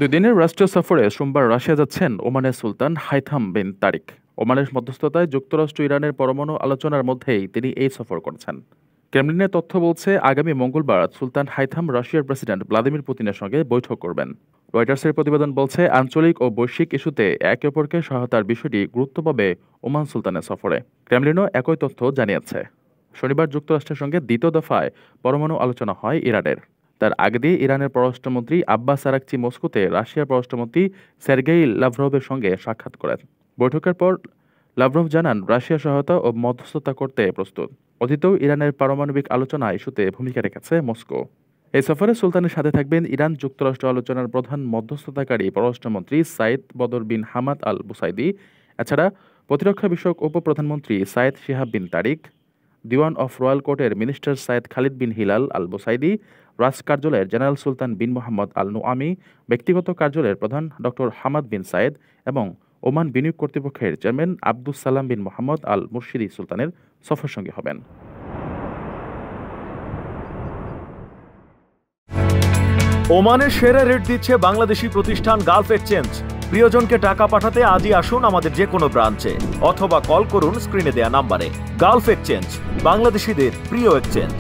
2 দিনের রাষ্ট্রীয় সফরে সোমবার রাশিয়া যাচ্ছেন ওমানের সুলতান হাইথাম বিন তারিক। ওমানের মধ্যস্থতায় যুক্তরাষ্ট্র ইরানের পরমাণু আলোচনার মধ্যেই তিনি এই সফর করছেন। ক্রেমলিনের তথ্য বলছে, আগামী মঙ্গলবার সুলতান হাইথাম রাশিয়ার প্রেসিডেন্ট ভ্লাদিমির পুতিনের সঙ্গে বৈঠক করবেন। রয়টার্সের প্রতিবেদন বলছে, আঞ্চলিক ও বৈশ্বিক ইস্যুতে একে অপরকে সহায়তার বিষয়টি গুরুত্ব পাবে ওমান সুলতানের সফরে। ক্রেমলিনও একই তথ্য জানিয়েছে। শনিবার যুক্তরাষ্ট্রের সঙ্গে দ্বিতীয় দফায় পরমাণু আলোচনা হয় ইরানের। তার আগে দিয়ে ইরানের পররাষ্ট্রমন্ত্রী আব্বাস আরাকচি মস্কোতে রাশিয়ার পররাষ্ট্রমন্ত্রী সের্গেই লাভরভের সঙ্গে সাক্ষাৎ করেন। বৈঠকের পর লাভরভ জানান, রাশিয়া সহায়তা ও মধ্যস্থতা করতে প্রস্তুত। অতীতেও ইরানের পারমাণবিক আলোচনা ইস্যুতে ভূমিকা রেখেছে মস্কো। এই সফরে সুলতানের সাথে থাকবেন ইরান যুক্তরাষ্ট্র আলোচনার প্রধান মধ্যস্থতাকারী পররাষ্ট্রমন্ত্রী সাইদ বদর বিন হামাদ আল বুসাইদি। এছাড়া প্রতিরক্ষা বিষয়ক উপপ্রধানমন্ত্রী সাইদ শিহাব বিন তারিক, দিওয়ান অফ রয়্যাল কোর্টের মিনিস্টার সাইদ খালিদ বিন হিলাল আল বুসাইদি, রাজ কার্যালয়ের জেনারেল সুলতান বিন মোহাম্মদ আল নুআমি, ব্যক্তিগত কার্যালয়ের প্রধান ডক্টর হামাদ বিন সাইদ এবং ওমান বিনিয়োগ কর্তৃপক্ষের চেয়ারম্যান আব্দুস সালাম বিন মোহাম্মদ আল মুর্শিদি সুলতানের সফরসঙ্গী হবেন। ওমানের সেরা রেট দিচ্ছে বাংলাদেশি প্রতিষ্ঠান গালফ এক্সচেঞ্জ। প্রিয়জনকে টাকা পাঠাতে আজই আসুন আমাদের যে কোনো ব্রাঞ্চে অথবা কল করুন স্ক্রিনে দেয়া নাম্বারে। গালফ এক্সচেঞ্জ, বাংলাদেশিদের প্রিয় এক্সচেঞ্জ।